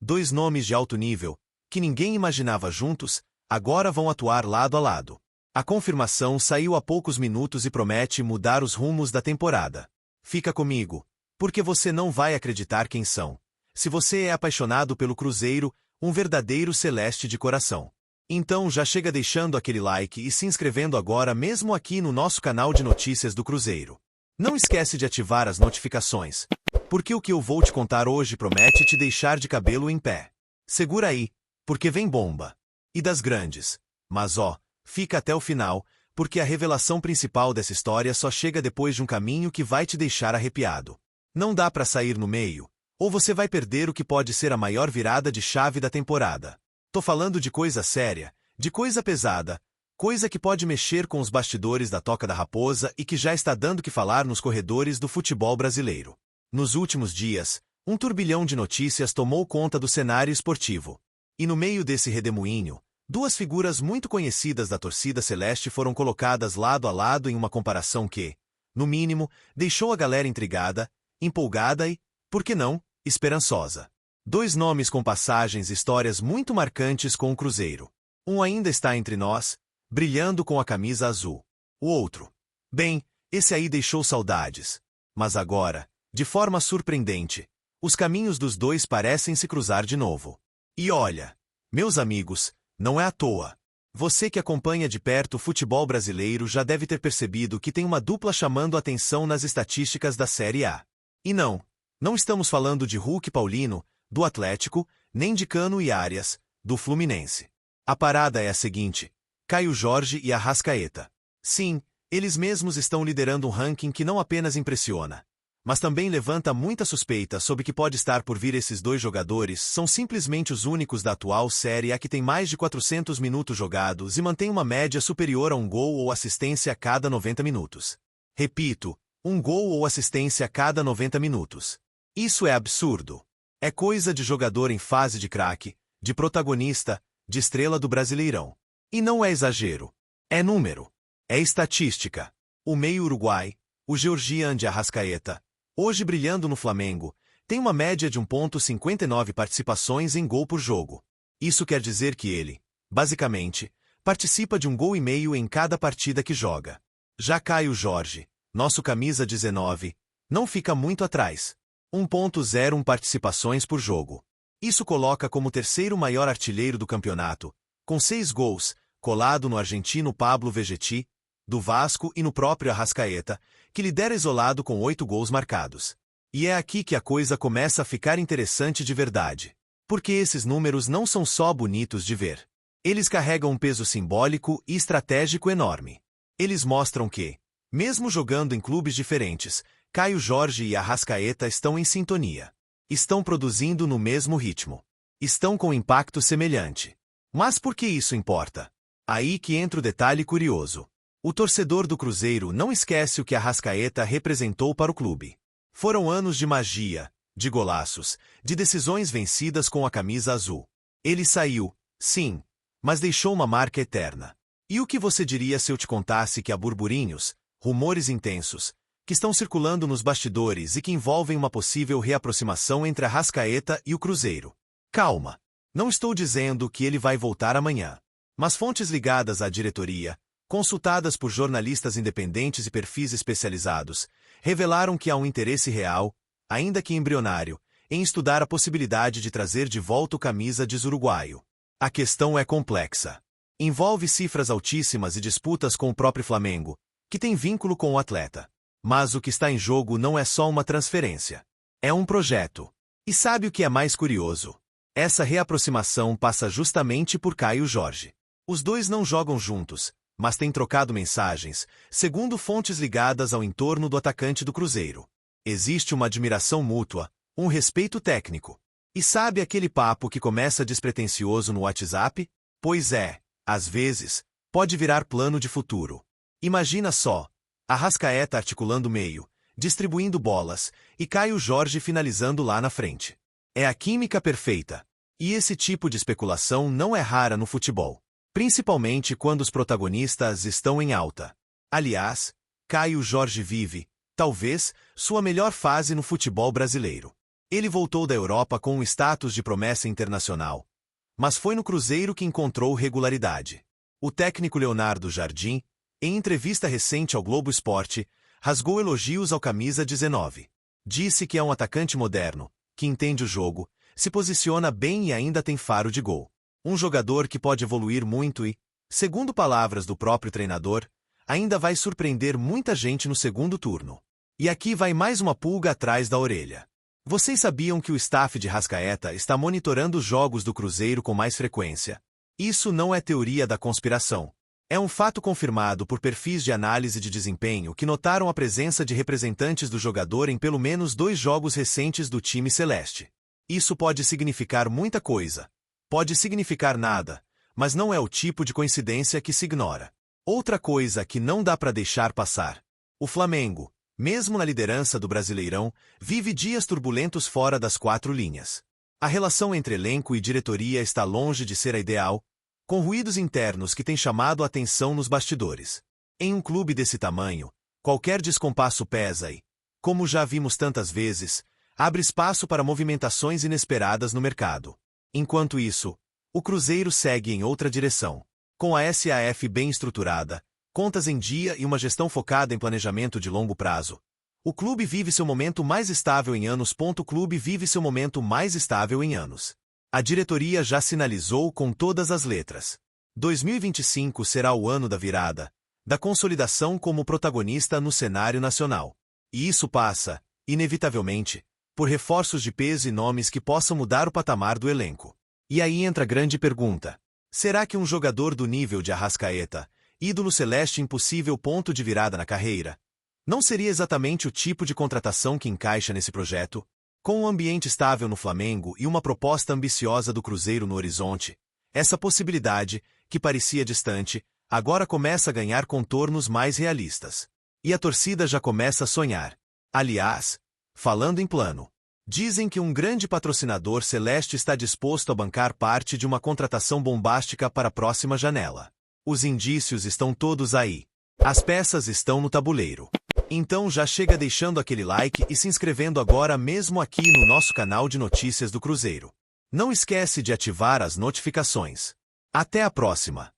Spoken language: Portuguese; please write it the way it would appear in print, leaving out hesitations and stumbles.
Dois nomes de alto nível, que ninguém imaginava juntos, agora vão atuar lado a lado. A confirmação saiu há poucos minutos e promete mudar os rumos da temporada. Fica comigo, porque você não vai acreditar quem são. Se você é apaixonado pelo Cruzeiro, um verdadeiro celeste de coração. Então já chega deixando aquele like e se inscrevendo agora mesmo aqui no nosso canal de notícias do Cruzeiro. Não esquece de ativar as notificações, porque o que eu vou te contar hoje promete te deixar de cabelo em pé. Segura aí, porque vem bomba. E das grandes. Mas fica até o final, porque a revelação principal dessa história só chega depois de um caminho que vai te deixar arrepiado. Não dá pra sair no meio, ou você vai perder o que pode ser a maior virada de chave da temporada. Tô falando de coisa séria, de coisa pesada, coisa que pode mexer com os bastidores da Toca da Raposa e que já está dando que falar nos corredores do futebol brasileiro. Nos últimos dias, um turbilhão de notícias tomou conta do cenário esportivo. E no meio desse redemoinho, duas figuras muito conhecidas da torcida celeste foram colocadas lado a lado em uma comparação que, no mínimo, deixou a galera intrigada, empolgada e, por que não, esperançosa. Dois nomes com passagens e histórias muito marcantes com o Cruzeiro. Um ainda está entre nós, brilhando com a camisa azul. O outro, bem, esse aí deixou saudades. Mas agora, de forma surpreendente, os caminhos dos dois parecem se cruzar de novo. E olha, meus amigos, não é à toa. Você que acompanha de perto o futebol brasileiro já deve ter percebido que tem uma dupla chamando a atenção nas estatísticas da Série A. E não estamos falando de Hulk e Paulino, do Atlético, nem de Cano e Arias, do Fluminense. A parada é a seguinte: Caio Jorge e Arrascaeta. Sim, eles mesmos estão liderando um ranking que não apenas impressiona, mas também levanta muita suspeita sobre que pode estar por vir. Esses dois jogadores são simplesmente os únicos da atual Série A que tem mais de 400 minutos jogados e mantém uma média superior a um gol ou assistência a cada 90 minutos. Repito, um gol ou assistência a cada 90 minutos. Isso é absurdo. É coisa de jogador em fase de craque, de protagonista, de estrela do Brasileirão. E não é exagero. É número. É estatística. O meio uruguai, o Georgian de Arrascaeta, hoje brilhando no Flamengo, tem uma média de 1,59 participações em gol por jogo. Isso quer dizer que ele, basicamente, participa de 1,5 gols em cada partida que joga. Já Caio Jorge, nosso camisa 19, não fica muito atrás. 1,01 participações por jogo. Isso coloca como o terceiro maior artilheiro do campeonato, com 6 gols, colado no argentino Pablo Vegetti, do Vasco, e no próprio Arrascaeta, que lidera isolado com 8 gols marcados. E é aqui que a coisa começa a ficar interessante de verdade. Porque esses números não são só bonitos de ver. Eles carregam um peso simbólico e estratégico enorme. Eles mostram que, mesmo jogando em clubes diferentes, Caio Jorge e Arrascaeta estão em sintonia. Estão produzindo no mesmo ritmo. Estão com impacto semelhante. Mas por que isso importa? Aí que entra o detalhe curioso. O torcedor do Cruzeiro não esquece o que Arrascaeta representou para o clube. Foram anos de magia, de golaços, de decisões vencidas com a camisa azul. Ele saiu, sim, mas deixou uma marca eterna. E o que você diria se eu te contasse que há burburinhos, rumores intensos, que estão circulando nos bastidores e que envolvem uma possível reaproximação entre Arrascaeta e o Cruzeiro? Calma. Não estou dizendo que ele vai voltar amanhã. Mas fontes ligadas à diretoria, consultadas por jornalistas independentes e perfis especializados, revelaram que há um interesse real, ainda que embrionário, em estudar a possibilidade de trazer de volta o camisa 10 uruguaio. A questão é complexa. Envolve cifras altíssimas e disputas com o próprio Flamengo, que tem vínculo com o atleta. Mas o que está em jogo não é só uma transferência. É um projeto. E sabe o que é mais curioso? Essa reaproximação passa justamente por Caio Jorge. Os dois não jogam juntos, mas têm trocado mensagens, segundo fontes ligadas ao entorno do atacante do Cruzeiro. Existe uma admiração mútua, um respeito técnico. E sabe aquele papo que começa despretensioso no WhatsApp? Pois é, às vezes, pode virar plano de futuro. Imagina só, Arrascaeta articulando meio, distribuindo bolas, e Caio Jorge finalizando lá na frente. É a química perfeita. E esse tipo de especulação não é rara no futebol. Principalmente quando os protagonistas estão em alta. Aliás, Caio Jorge vive, talvez, sua melhor fase no futebol brasileiro. Ele voltou da Europa com um status de promessa internacional, mas foi no Cruzeiro que encontrou regularidade. O técnico Leonardo Jardim, em entrevista recente ao Globo Esporte, rasgou elogios ao camisa 19. Disse que é um atacante moderno, que entende o jogo, se posiciona bem e ainda tem faro de gol. Um jogador que pode evoluir muito e, segundo palavras do próprio treinador, ainda vai surpreender muita gente no segundo turno. E aqui vai mais uma pulga atrás da orelha. Vocês sabiam que o staff de Arrascaeta está monitorando os jogos do Cruzeiro com mais frequência? Isso não é teoria da conspiração. É um fato confirmado por perfis de análise de desempenho que notaram a presença de representantes do jogador em pelo menos 2 jogos recentes do time celeste. Isso pode significar muita coisa. Pode significar nada, mas não é o tipo de coincidência que se ignora. Outra coisa que não dá para deixar passar. O Flamengo, mesmo na liderança do Brasileirão, vive dias turbulentos fora das 4 linhas. A relação entre elenco e diretoria está longe de ser a ideal, com ruídos internos que têm chamado a atenção nos bastidores. Em um clube desse tamanho, qualquer descompasso pesa e, como já vimos tantas vezes, abre espaço para movimentações inesperadas no mercado. Enquanto isso, o Cruzeiro segue em outra direção. Com a SAF bem estruturada, contas em dia e uma gestão focada em planejamento de longo prazo, o clube vive seu momento mais estável em anos. O clube vive seu momento mais estável em anos. A diretoria já sinalizou com todas as letras. 2025 será o ano da virada, da consolidação como protagonista no cenário nacional. E isso passa, inevitavelmente, por reforços de peso e nomes que possam mudar o patamar do elenco. E aí entra a grande pergunta. Será que um jogador do nível de Arrascaeta, ídolo celeste impossível ponto de virada na carreira, não seria exatamente o tipo de contratação que encaixa nesse projeto? Com um ambiente estável no Flamengo e uma proposta ambiciosa do Cruzeiro no horizonte, essa possibilidade, que parecia distante, agora começa a ganhar contornos mais realistas. E a torcida já começa a sonhar. Aliás, falando em plano, dizem que um grande patrocinador celeste está disposto a bancar parte de uma contratação bombástica para a próxima janela. Os indícios estão todos aí. As peças estão no tabuleiro. Então já chega deixando aquele like e se inscrevendo agora mesmo aqui no nosso canal de notícias do Cruzeiro. Não esquece de ativar as notificações. Até a próxima!